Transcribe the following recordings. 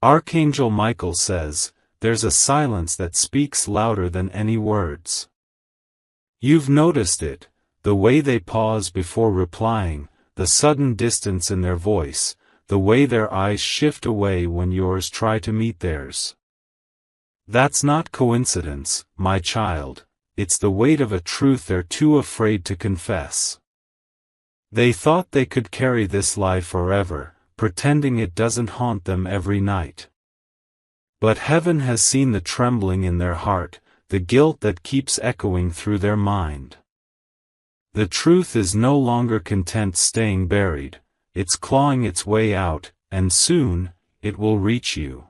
Archangel Michael says, there's a silence that speaks louder than any words. You've noticed it, the way they pause before replying, the sudden distance in their voice, the way their eyes shift away when yours try to meet theirs. That's not coincidence, my child, it's the weight of a truth they're too afraid to confess. They thought they could carry this lie forever, pretending it doesn't haunt them every night. But heaven has seen the trembling in their heart, the guilt that keeps echoing through their mind. The truth is no longer content staying buried, it's clawing its way out, and soon, it will reach you.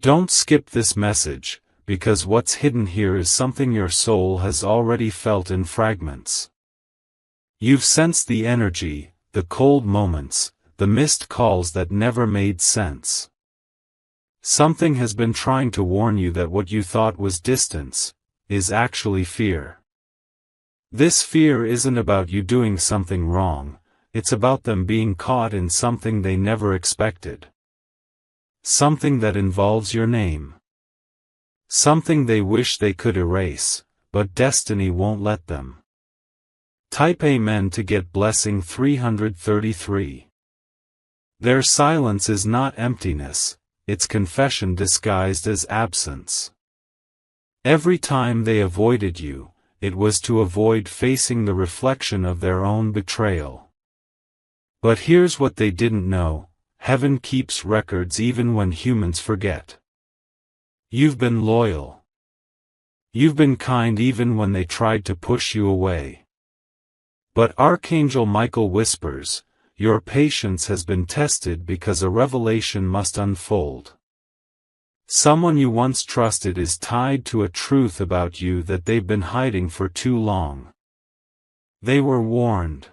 Don't skip this message, because what's hidden here is something your soul has already felt in fragments. You've sensed the energy, the cold moments, the missed calls that never made sense. Something has been trying to warn you that what you thought was distance, is actually fear. This fear isn't about you doing something wrong, it's about them being caught in something they never expected. Something that involves your name. Something they wish they could erase, but destiny won't let them. Type Amen to get blessing 333. Their silence is not emptiness, it's confession disguised as absence. Every time they avoided you, it was to avoid facing the reflection of their own betrayal. But here's what they didn't know, heaven keeps records even when humans forget. You've been loyal. You've been kind even when they tried to push you away. But Archangel Michael whispers, your patience has been tested because a revelation must unfold. Someone you once trusted is tied to a truth about you that they've been hiding for too long. They were warned.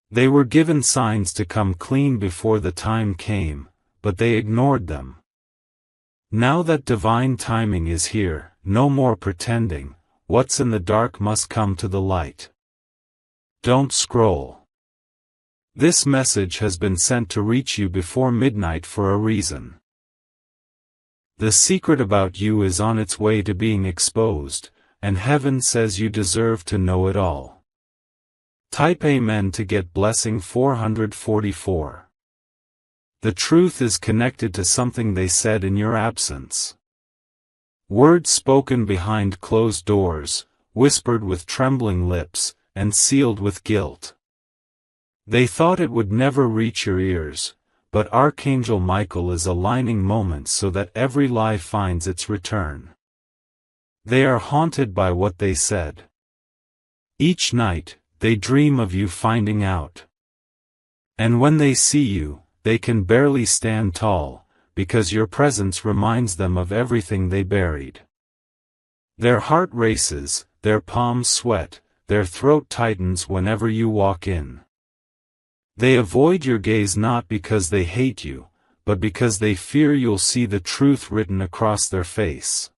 They were given signs to come clean before the time came, but they ignored them. Now that divine timing is here, no more pretending, what's in the dark must come to the light. Don't scroll. This message has been sent to reach you before midnight for a reason. The secret about you is on its way to being exposed, and heaven says you deserve to know it all. Type Amen to get blessing 444. The truth is connected to something they said in your absence. Words spoken behind closed doors, whispered with trembling lips, and sealed with guilt. They thought it would never reach your ears, but Archangel Michael is aligning moments so that every lie finds its return. They are haunted by what they said. Each night, they dream of you finding out. And when they see you, they can barely stand tall, because your presence reminds them of everything they buried. Their heart races, their palms sweat, their throat tightens whenever you walk in. They avoid your gaze not because they hate you, but because they fear you'll see the truth written across their face.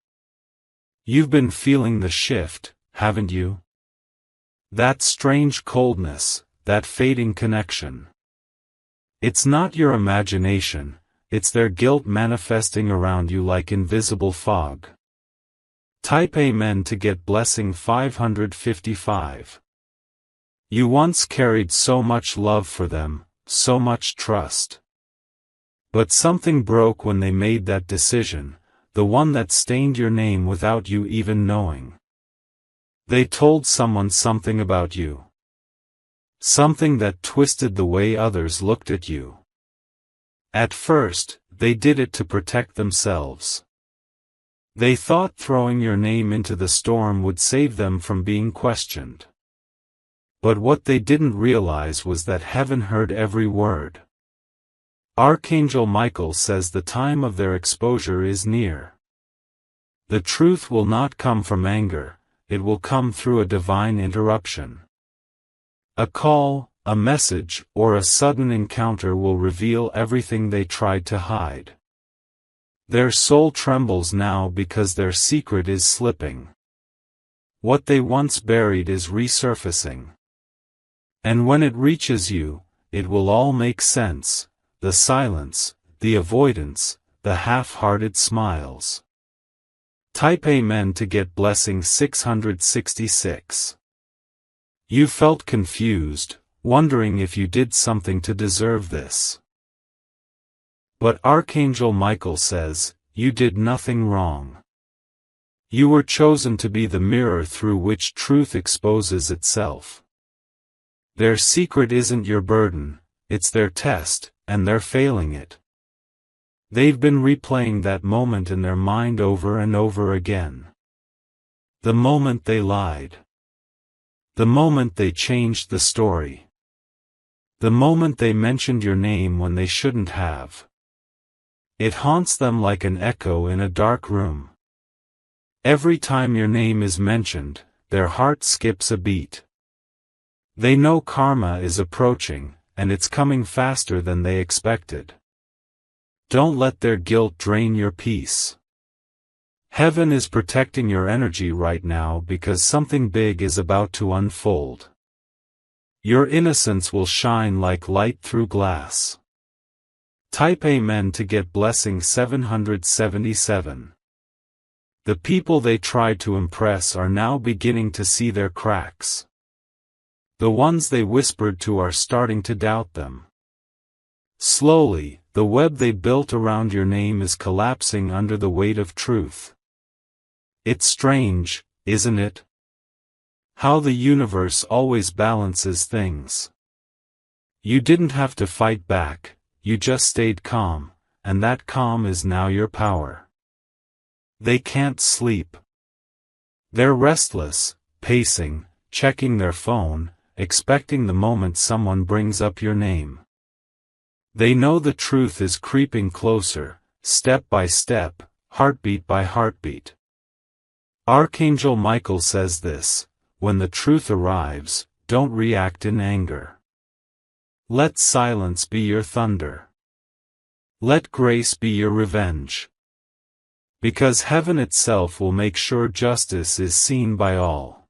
You've been feeling the shift, haven't you? That strange coldness, that fading connection. It's not your imagination, it's their guilt manifesting around you like invisible fog. Type Amen to get blessing 555. You once carried so much love for them, so much trust. But something broke when they made that decision, the one that stained your name without you even knowing. They told someone something about you. Something that twisted the way others looked at you. At first, they did it to protect themselves. They thought throwing your name into the storm would save them from being questioned. But what they didn't realize was that heaven heard every word. Archangel Michael says the time of their exposure is near. The truth will not come from anger, it will come through a divine interruption. A call, a message, or a sudden encounter will reveal everything they tried to hide. Their soul trembles now because their secret is slipping. What they once buried is resurfacing. And when it reaches you, it will all make sense, the silence, the avoidance, the half-hearted smiles. Type Amen to get blessing 666. You felt confused, wondering if you did something to deserve this. But Archangel Michael says, you did nothing wrong. You were chosen to be the mirror through which truth exposes itself. Their secret isn't your burden, it's their test, and they're failing it. They've been replaying that moment in their mind over and over again. The moment they lied. The moment they changed the story. The moment they mentioned your name when they shouldn't have. It haunts them like an echo in a dark room. Every time your name is mentioned, their heart skips a beat. They know karma is approaching, and it's coming faster than they expected. Don't let their guilt drain your peace. Heaven is protecting your energy right now because something big is about to unfold. Your innocence will shine like light through glass. Type Amen to get blessing 777. The people they tried to impress are now beginning to see their cracks. The ones they whispered to are starting to doubt them. Slowly, the web they built around your name is collapsing under the weight of truth. It's strange, isn't it? How the universe always balances things. You didn't have to fight back, you just stayed calm, and that calm is now your power. They can't sleep. They're restless, pacing, checking their phone, expecting the moment someone brings up your name. They know the truth is creeping closer, step by step, heartbeat by heartbeat. Archangel Michael says this, when the truth arrives, don't react in anger. Let silence be your thunder. Let grace be your revenge. Because heaven itself will make sure justice is seen by all.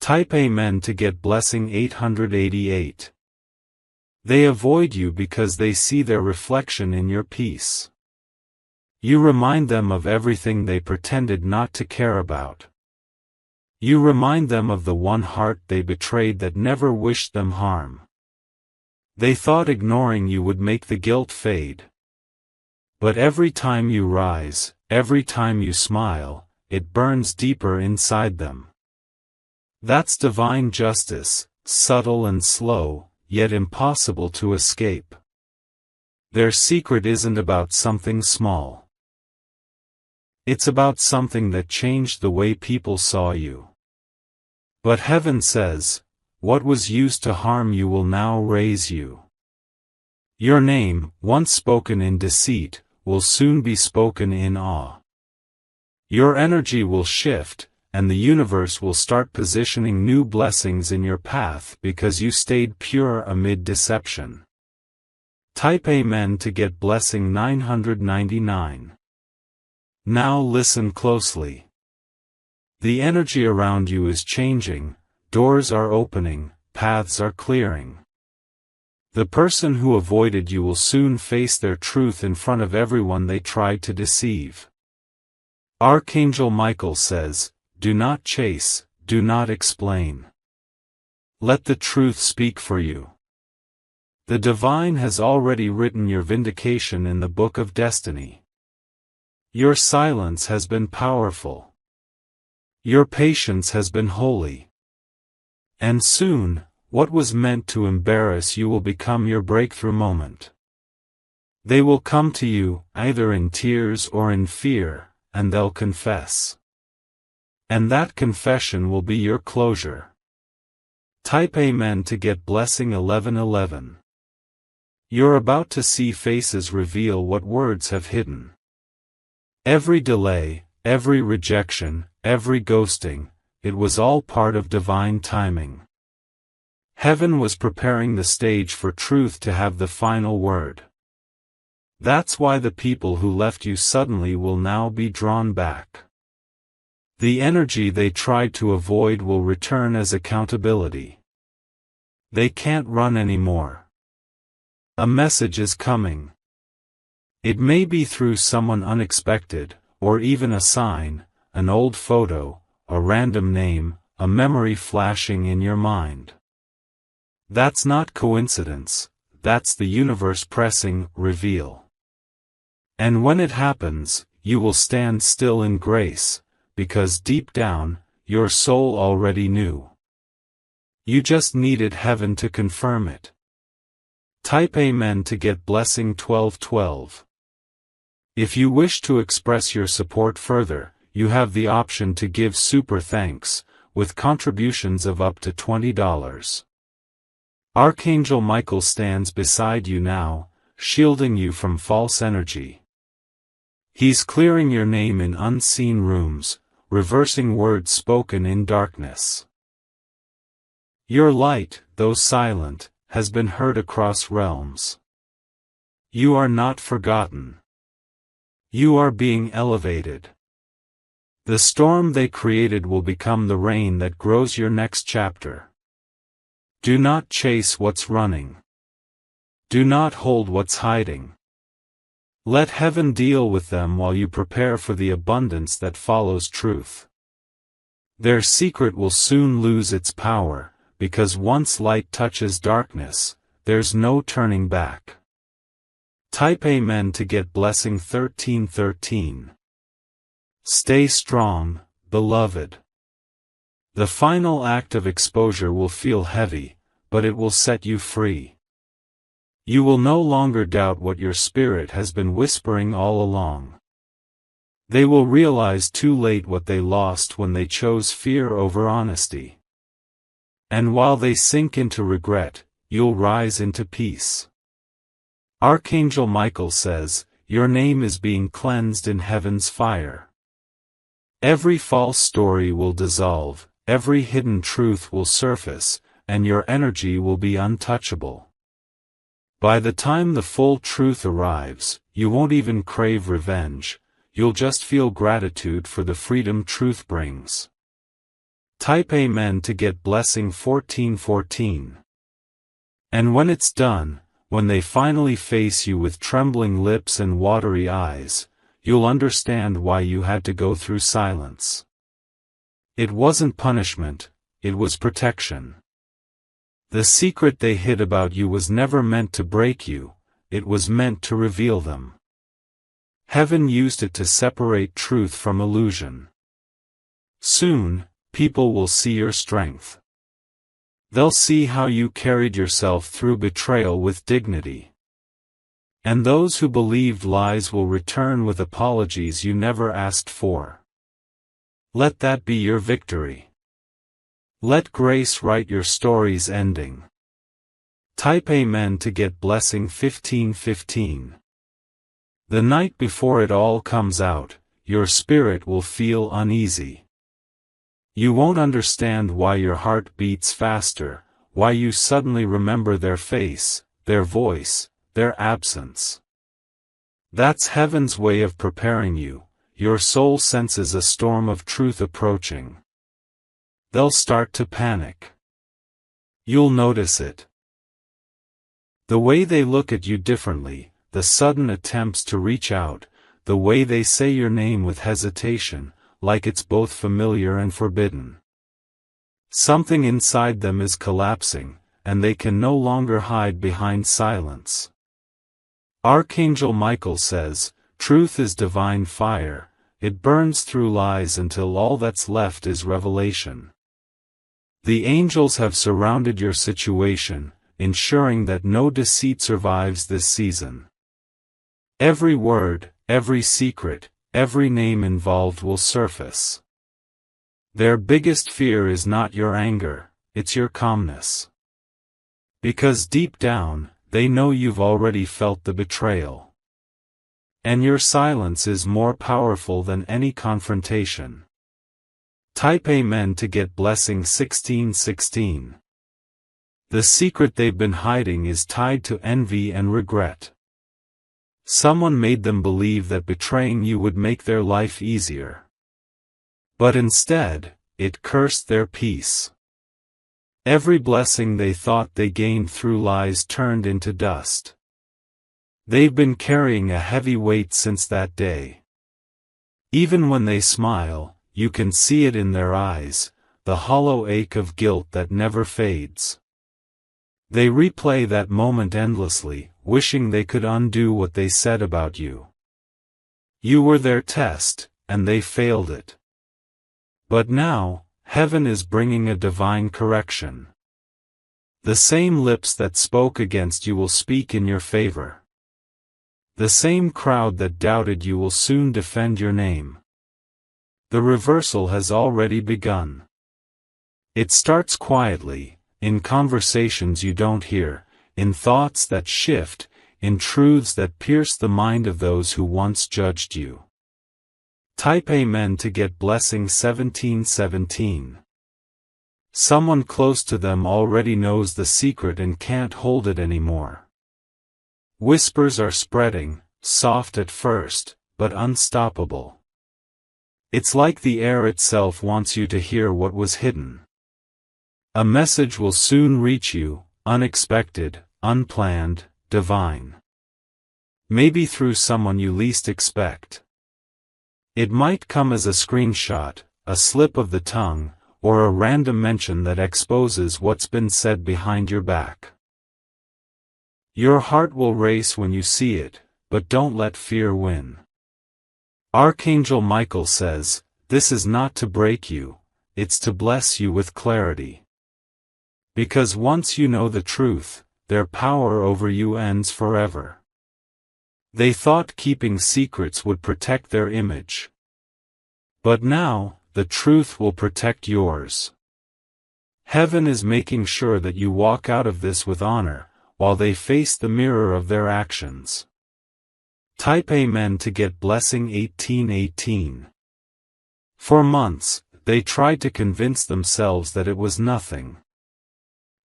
Type Amen to get blessing 888. They avoid you because they see their reflection in your peace. You remind them of everything they pretended not to care about. You remind them of the one heart they betrayed that never wished them harm. They thought ignoring you would make the guilt fade. But every time you rise, every time you smile, it burns deeper inside them. That's divine justice, subtle and slow, yet impossible to escape. Their secret isn't about something small. It's about something that changed the way people saw you. But heaven says, what was used to harm you will now raise you. Your name, once spoken in deceit, will soon be spoken in awe. Your energy will shift, and the universe will start positioning new blessings in your path because you stayed pure amid deception. Type Amen to get blessing 999. Now listen closely. The energy around you is changing, doors are opening, paths are clearing. The person who avoided you will soon face their truth in front of everyone they tried to deceive. Archangel Michael says, do not chase, do not explain. Let the truth speak for you. The divine has already written your vindication in the book of destiny. Your silence has been powerful. Your patience has been holy. And soon, what was meant to embarrass you will become your breakthrough moment. They will come to you, either in tears or in fear, and they'll confess. And that confession will be your closure. Type Amen to get blessing 1111. You're about to see faces reveal what words have hidden. Every delay, every rejection, every ghosting, it was all part of divine timing. Heaven was preparing the stage for truth to have the final word. That's why the people who left you suddenly will now be drawn back. The energy they tried to avoid will return as accountability. They can't run anymore. A message is coming. It may be through someone unexpected, or even a sign, an old photo, a random name, a memory flashing in your mind. That's not coincidence, that's the universe pressing reveal. And when it happens, you will stand still in grace, because deep down, your soul already knew. You just needed heaven to confirm it. Type Amen to get blessing 1212. If you wish to express your support further, you have the option to give super thanks, with contributions of up to $20. Archangel Michael stands beside you now, shielding you from false energy. He's clearing your name in unseen rooms, reversing words spoken in darkness. Your light, though silent, has been heard across realms. You are not forgotten. You are being elevated. The storm they created will become the rain that grows your next chapter. Do not chase what's running. Do not hold what's hiding. Let heaven deal with them while you prepare for the abundance that follows truth. Their secret will soon lose its power, because once light touches darkness, there's no turning back. Type Amen to get blessing 1313. Stay strong, beloved. The final act of exposure will feel heavy, but it will set you free. You will no longer doubt what your spirit has been whispering all along. They will realize too late what they lost when they chose fear over honesty. And while they sink into regret, you'll rise into peace. Archangel Michael says, your name is being cleansed in heaven's fire. Every false story will dissolve, every hidden truth will surface, and your energy will be untouchable. By the time the full truth arrives, you won't even crave revenge, you'll just feel gratitude for the freedom truth brings. Type Amen to get blessing 1414. And when it's done, when they finally face you with trembling lips and watery eyes, you'll understand why you had to go through silence. It wasn't punishment, it was protection. The secret they hid about you was never meant to break you, it was meant to reveal them. Heaven used it to separate truth from illusion. Soon, people will see your strength. They'll see how you carried yourself through betrayal with dignity. And those who believed lies will return with apologies you never asked for. Let that be your victory. Let grace write your story's ending. Type Amen to get blessing 1515. The night before it all comes out, your spirit will feel uneasy. You won't understand why your heart beats faster, why you suddenly remember their face, their voice, their absence. That's heaven's way of preparing you. Your soul senses a storm of truth approaching. They'll start to panic. You'll notice it. The way they look at you differently, the sudden attempts to reach out, the way they say your name with hesitation, like it's both familiar and forbidden. Something inside them is collapsing, and they can no longer hide behind silence. Archangel Michael says, truth is divine fire, it burns through lies until all that's left is revelation. The angels have surrounded your situation, ensuring that no deceit survives this season. Every word, every secret, every name involved will surface. Their biggest fear is not your anger, it's your calmness. Because deep down, they know you've already felt the betrayal. And your silence is more powerful than any confrontation. Type Amen to get blessing 1616. The secret they've been hiding is tied to envy and regret. Someone made them believe that betraying you would make their life easier. But instead, it cursed their peace. Every blessing they thought they gained through lies turned into dust. They've been carrying a heavy weight since that day. Even when they smile, you can see it in their eyes, the hollow ache of guilt that never fades. They replay that moment endlessly, wishing they could undo what they said about you. You were their test, and they failed it. But now, heaven is bringing a divine correction. The same lips that spoke against you will speak in your favor. The same crowd that doubted you will soon defend your name. The reversal has already begun. It starts quietly, in conversations you don't hear, in thoughts that shift, in truths that pierce the mind of those who once judged you. Type Amen to get blessing 1717. Someone close to them already knows the secret and can't hold it anymore. Whispers are spreading, soft at first, but unstoppable. It's like the air itself wants you to hear what was hidden. A message will soon reach you, unexpected, unplanned, divine. Maybe through someone you least expect. It might come as a screenshot, a slip of the tongue, or a random mention that exposes what's been said behind your back. Your heart will race when you see it, but don't let fear win. Archangel Michael says, "This is not to break you, it's to bless you with clarity." Because once you know the truth, their power over you ends forever. They thought keeping secrets would protect their image. But now, the truth will protect yours. Heaven is making sure that you walk out of this with honor, while they face the mirror of their actions. Type Amen to get blessing 1818. For months, they tried to convince themselves that it was nothing.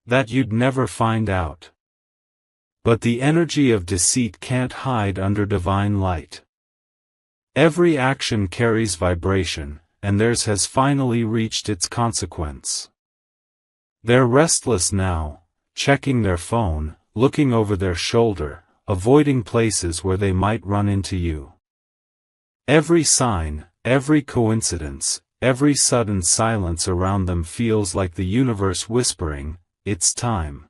That you'd never find out. But the energy of deceit can't hide under divine light. Every action carries vibration, and theirs has finally reached its consequence. They're restless now, checking their phone, looking over their shoulder, avoiding places where they might run into you. Every sign, every coincidence, every sudden silence around them feels like the universe whispering, "It's time."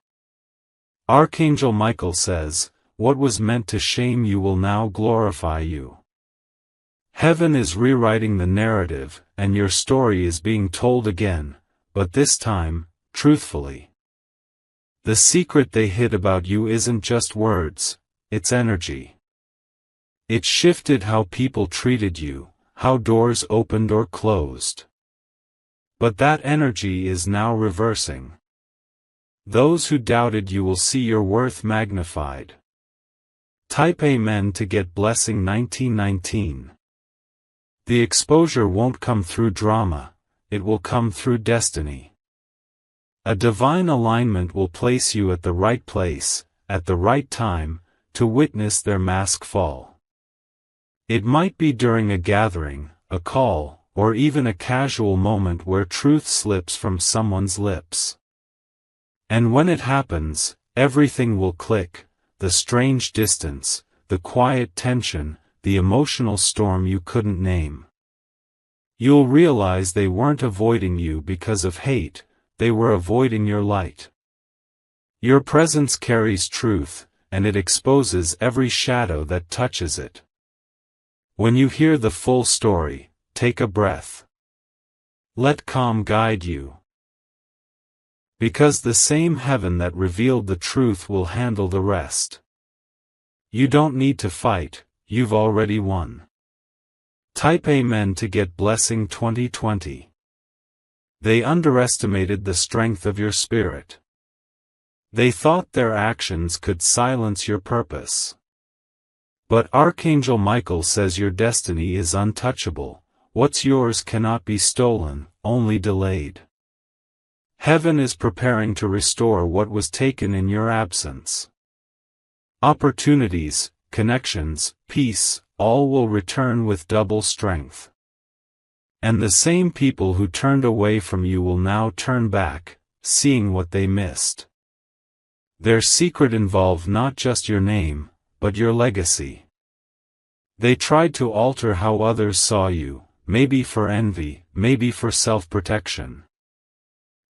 Archangel Michael says, "What was meant to shame you will now glorify you." Heaven is rewriting the narrative, and your story is being told again, but this time, truthfully. The secret they hid about you isn't just words, it's energy. It shifted how people treated you, how doors opened or closed. But that energy is now reversing. Those who doubted you will see your worth magnified. Type Amen to get blessing 1919. The exposure won't come through drama, it will come through destiny. A divine alignment will place you at the right place, at the right time, to witness their mask fall. It might be during a gathering, a call, or even a casual moment where truth slips from someone's lips. And when it happens, everything will click, the strange distance, the quiet tension, the emotional storm you couldn't name. You'll realize they weren't avoiding you because of hate, they were avoiding your light. Your presence carries truth, and it exposes every shadow that touches it. When you hear the full story, take a breath. Let calm guide you. Because the same heaven that revealed the truth will handle the rest. You don't need to fight, you've already won. Type Amen to get blessing 2020. They underestimated the strength of your spirit. They thought their actions could silence your purpose. But Archangel Michael says your destiny is untouchable, what's yours cannot be stolen, only delayed. Heaven is preparing to restore what was taken in your absence. Opportunities, connections, peace, all will return with double strength. And the same people who turned away from you will now turn back, seeing what they missed. Their secret involved not just your name, but your legacy. They tried to alter how others saw you, maybe for envy, maybe for self-protection.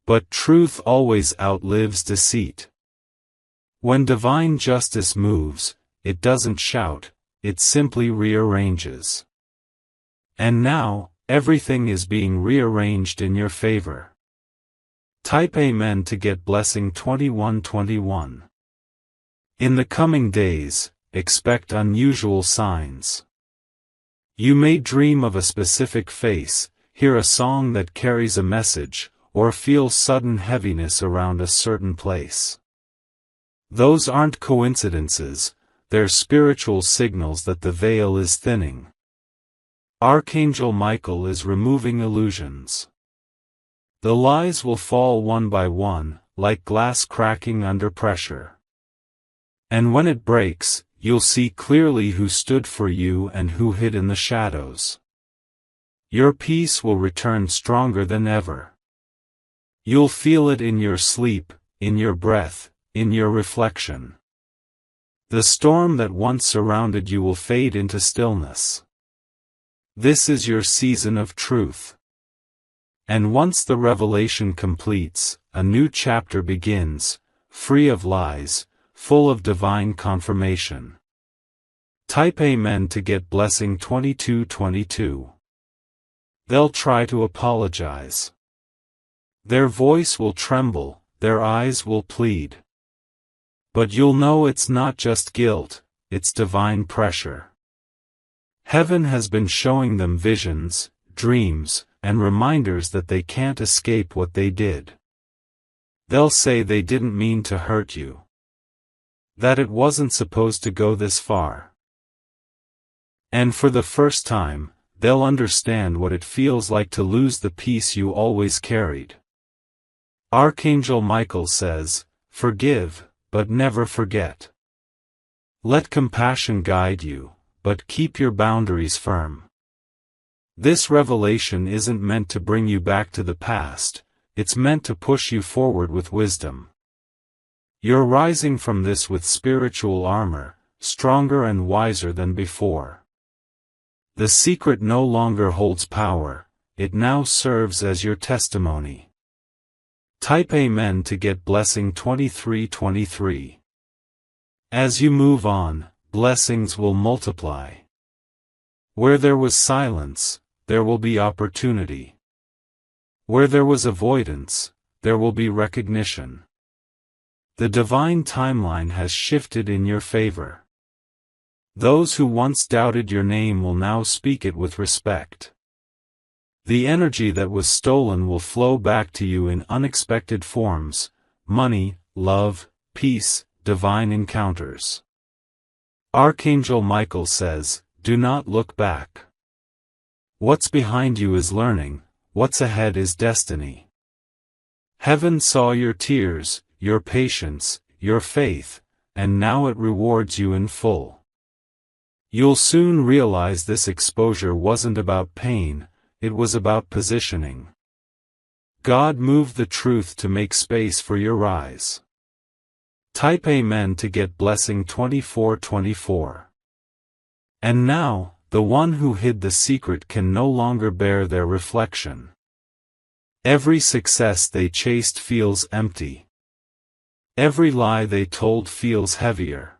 But truth always outlives deceit. When divine justice moves, it doesn't shout, it simply rearranges. And now, everything is being rearranged in your favor. Type Amen to get blessing 2121. In the coming days, expect unusual signs. You may dream of a specific face, hear a song that carries a message, or feel sudden heaviness around a certain place. Those aren't coincidences, they're spiritual signals that the veil is thinning. Archangel Michael is removing illusions. The lies will fall one by one, like glass cracking under pressure. And when it breaks, you'll see clearly who stood for you and who hid in the shadows. Your peace will return stronger than ever. You'll feel it in your sleep, in your breath, in your reflection. The storm that once surrounded you will fade into stillness. This is your season of truth. And once the revelation completes, a new chapter begins, free of lies, full of divine confirmation. Type Amen to get blessing 2222. They'll try to apologize. Their voice will tremble, their eyes will plead. But you'll know it's not just guilt, it's divine pressure. Heaven has been showing them visions, dreams, and reminders that they can't escape what they did. They'll say they didn't mean to hurt you. That it wasn't supposed to go this far. And for the first time, they'll understand what it feels like to lose the peace you always carried. Archangel Michael says, forgive, but never forget. Let compassion guide you, but keep your boundaries firm. This revelation isn't meant to bring you back to the past, it's meant to push you forward with wisdom. You're rising from this with spiritual armor, stronger and wiser than before. The secret no longer holds power, it now serves as your testimony. Type Amen to get blessing 2323. As you move on, blessings will multiply. Where there was silence, there will be opportunity. Where there was avoidance, there will be recognition. The divine timeline has shifted in your favor. Those who once doubted your name will now speak it with respect. The energy that was stolen will flow back to you in unexpected forms: money, love, peace, divine encounters. Archangel Michael says, do not look back. What's behind you is learning, what's ahead is destiny. Heaven saw your tears, your patience, your faith, and now it rewards you in full. You'll soon realize this exposure wasn't about pain, it was about positioning. God moved the truth to make space for your rise. Type Amen to get blessing 2424. And now, the one who hid the secret can no longer bear their reflection. Every success they chased feels empty. Every lie they told feels heavier.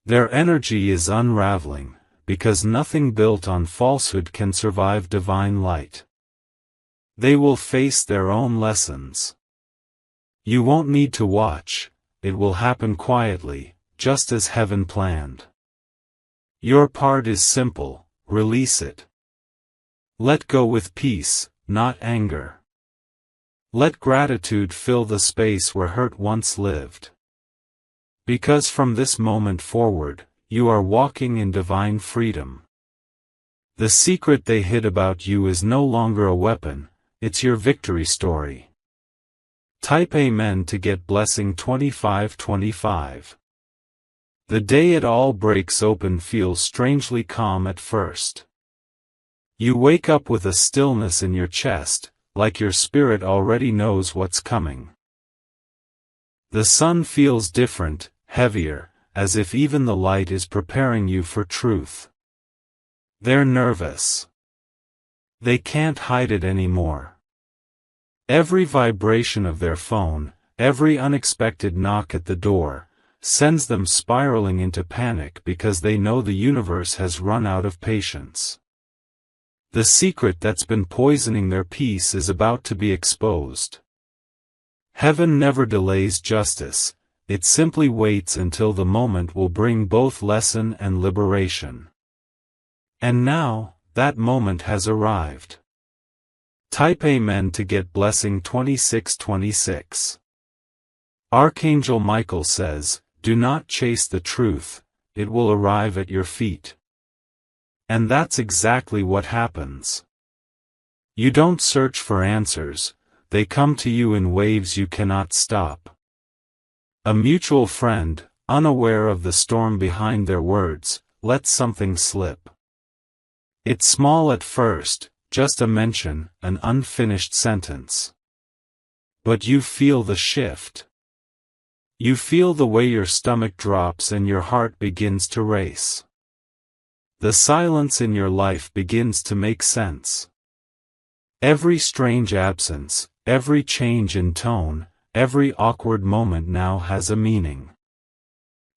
Their energy is unraveling, because nothing built on falsehood can survive divine light. They will face their own lessons. You won't need to watch, it will happen quietly, just as heaven planned. Your part is simple, release it. Let go with peace, not anger. Let gratitude fill the space where hurt once lived. Because from this moment forward, you are walking in divine freedom. The secret they hid about you is no longer a weapon, it's your victory story. Type Amen to get blessing 2525. The day it all breaks open feels strangely calm at first. You wake up with a stillness in your chest, like your spirit already knows what's coming. The sun feels different, heavier, as if even the light is preparing you for truth. They're nervous. They can't hide it anymore. Every vibration of their phone, every unexpected knock at the door, sends them spiraling into panic because they know the universe has run out of patience. The secret that's been poisoning their peace is about to be exposed. Heaven never delays justice, it simply waits until the moment will bring both lesson and liberation. And now, that moment has arrived. Type Amen to get blessing 2626. Archangel Michael says, "Do not chase the truth, it will arrive at your feet." And that's exactly what happens. You don't search for answers, they come to you in waves you cannot stop. A mutual friend, unaware of the storm behind their words, lets something slip. It's small at first, just a mention, an unfinished sentence. But you feel the shift. You feel the way your stomach drops and your heart begins to race. The silence in your life begins to make sense. Every strange absence, every change in tone, every awkward moment now has a meaning.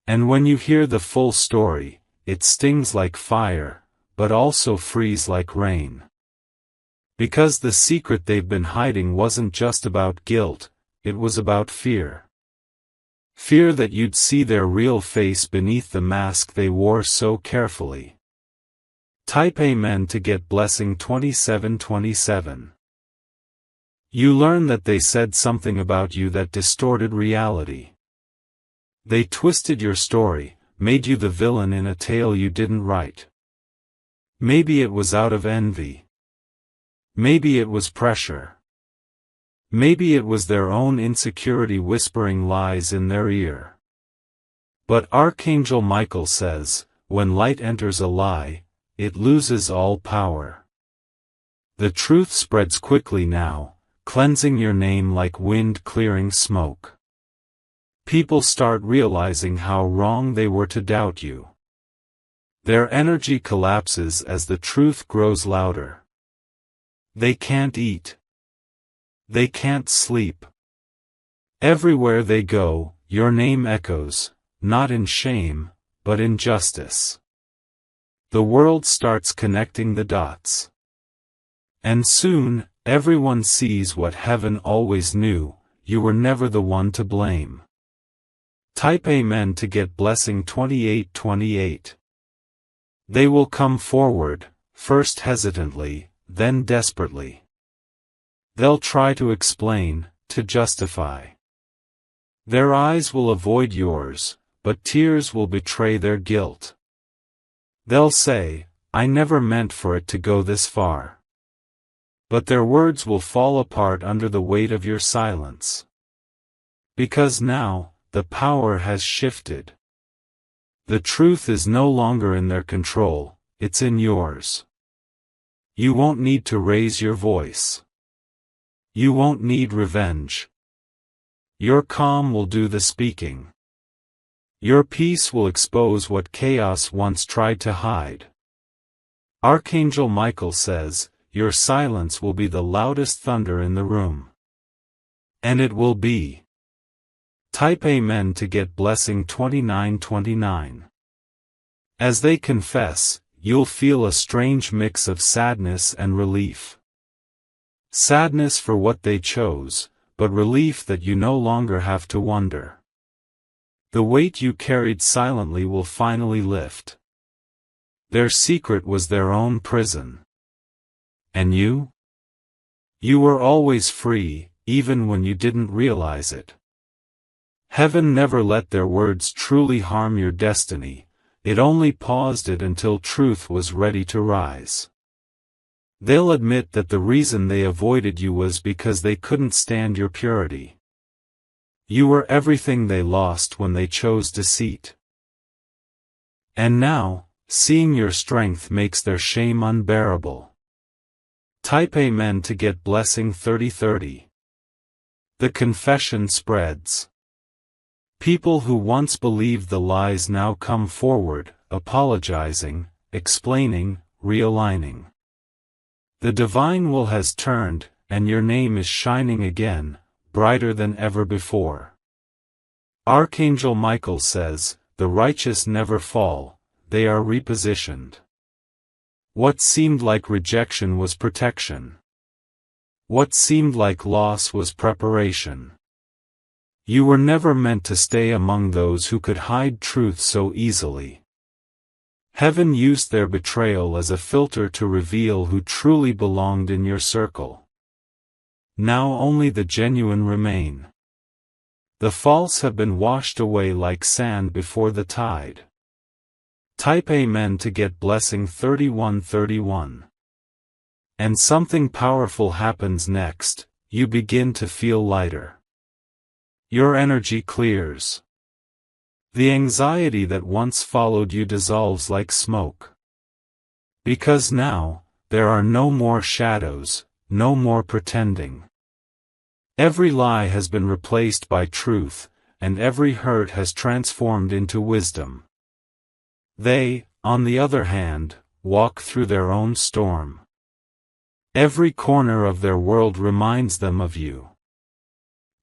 And when you hear the full story, it stings like fire, but also frees like rain. Because the secret they've been hiding wasn't just about guilt, it was about fear. Fear that you'd see their real face beneath the mask they wore so carefully. Type Amen to get blessing 2727. You learn that they said something about you that distorted reality. They twisted your story, made you the villain in a tale you didn't write. Maybe it was out of envy. Maybe it was pressure. Maybe it was their own insecurity whispering lies in their ear. But Archangel Michael says, when light enters a lie, it loses all power. The truth spreads quickly now, cleansing your name like wind clearing smoke. People start realizing how wrong they were to doubt you. Their energy collapses as the truth grows louder. They can't eat. They can't sleep. Everywhere they go, your name echoes, not in shame, but in justice. The world starts connecting the dots. And soon, everyone sees what heaven always knew, you were never the one to blame. Type Amen to get blessing 2828. They will come forward, first hesitantly, then desperately. They'll try to explain, to justify. Their eyes will avoid yours, but tears will betray their guilt. They'll say, "I never meant for it to go this far." But their words will fall apart under the weight of your silence. Because now, the power has shifted. The truth is no longer in their control, it's in yours. You won't need to raise your voice. You won't need revenge. Your calm will do the speaking. Your peace will expose what chaos once tried to hide. Archangel Michael says, your silence will be the loudest thunder in the room. And it will be. Type Amen to get blessing 2929. As they confess, you'll feel a strange mix of sadness and relief. Sadness for what they chose, but relief that you no longer have to wonder. The weight you carried silently will finally lift. Their secret was their own prison. And you? You were always free, even when you didn't realize it. Heaven never let their words truly harm your destiny, it only paused it until truth was ready to rise. They'll admit that the reason they avoided you was because they couldn't stand your purity. You were everything they lost when they chose deceit. And now, seeing your strength makes their shame unbearable. Type Amen to get blessing 3030. The confession spreads. People who once believed the lies now come forward, apologizing, explaining, realigning. The divine will has turned, and your name is shining again, brighter than ever before. Archangel Michael says, "The righteous never fall, they are repositioned." What seemed like rejection was protection. What seemed like loss was preparation. You were never meant to stay among those who could hide truth so easily. Heaven used their betrayal as a filter to reveal who truly belonged in your circle. Now only the genuine remain. The false have been washed away like sand before the tide. Type Amen to get blessing 3131. And something powerful happens next, you begin to feel lighter. Your energy clears. The anxiety that once followed you dissolves like smoke. Because now, there are no more shadows, no more pretending. Every lie has been replaced by truth, and every hurt has transformed into wisdom. They, on the other hand, walk through their own storm. Every corner of their world reminds them of you.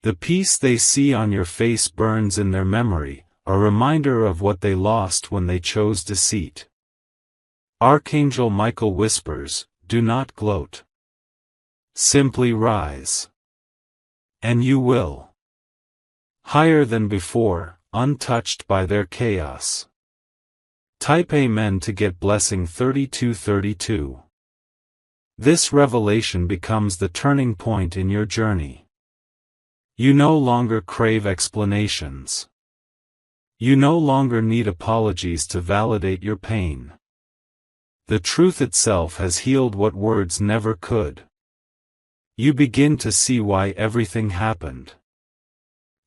The peace they see on your face burns in their memory, a reminder of what they lost when they chose deceit. Archangel Michael whispers, "Do not gloat. Simply rise. And you will. Higher than before, untouched by their chaos." Type Amen to get blessing 3232. This revelation becomes the turning point in your journey. You no longer crave explanations. You no longer need apologies to validate your pain. The truth itself has healed what words never could. You begin to see why everything happened.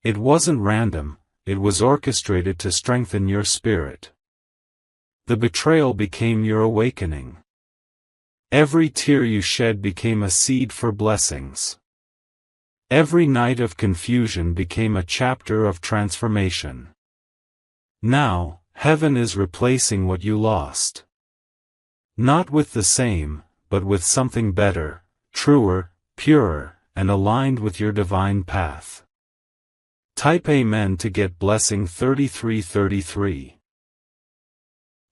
It wasn't random, it was orchestrated to strengthen your spirit. The betrayal became your awakening. Every tear you shed became a seed for blessings. Every night of confusion became a chapter of transformation. Now, heaven is replacing what you lost. Not with the same, but with something better, truer, purer, and aligned with your divine path. Type Amen to get blessing 3333.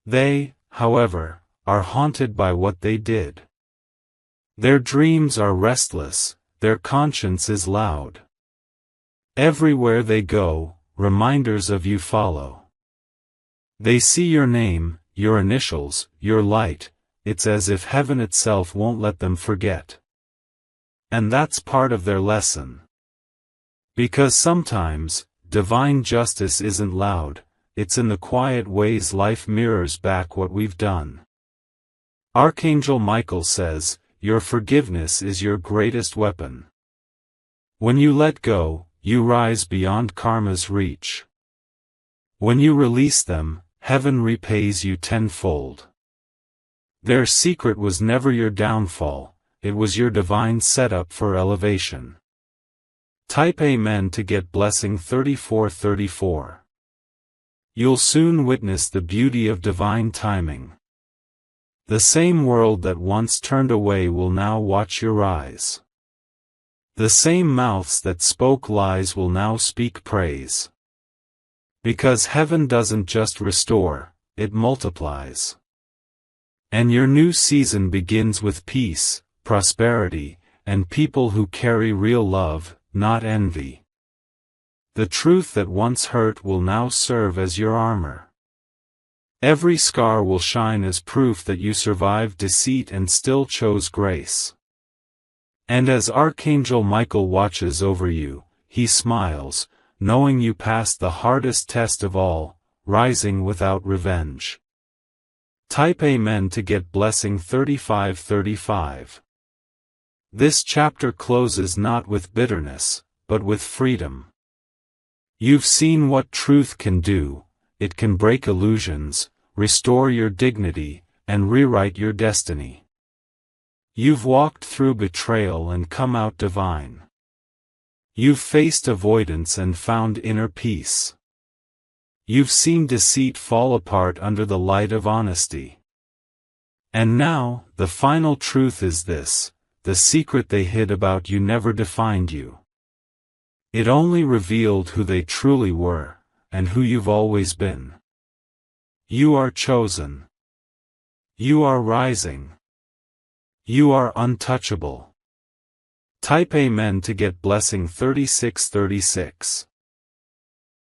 They, however, are haunted by what they did. Their dreams are restless, their conscience is loud. Everywhere they go, reminders of you follow. They see your name, your initials, your light, it's as if heaven itself won't let them forget. And that's part of their lesson. Because sometimes, divine justice isn't loud, it's in the quiet ways life mirrors back what we've done. Archangel Michael says, your forgiveness is your greatest weapon. When you let go, you rise beyond karma's reach. When you release them, heaven repays you tenfold. Their secret was never your downfall, it was your divine setup for elevation. Type Amen to get blessing 3434. You'll soon witness the beauty of divine timing. The same world that once turned away will now watch your rise. The same mouths that spoke lies will now speak praise. Because heaven doesn't just restore, it multiplies. And your new season begins with peace, prosperity, and people who carry real love, not envy. The truth that once hurt will now serve as your armor. Every scar will shine as proof that you survived deceit and still chose grace. And as Archangel Michael watches over you, he smiles, knowing you passed the hardest test of all, rising without revenge. Type Amen to get blessing 3535. This chapter closes not with bitterness, but with freedom. You've seen what truth can do, it can break illusions, restore your dignity, and rewrite your destiny. You've walked through betrayal and come out divine. You've faced avoidance and found inner peace. You've seen deceit fall apart under the light of honesty. And now, the final truth is this: the secret they hid about you never defined you. It only revealed who they truly were, and who you've always been. You are chosen. You are rising. You are untouchable. Type Amen to get blessing 3636.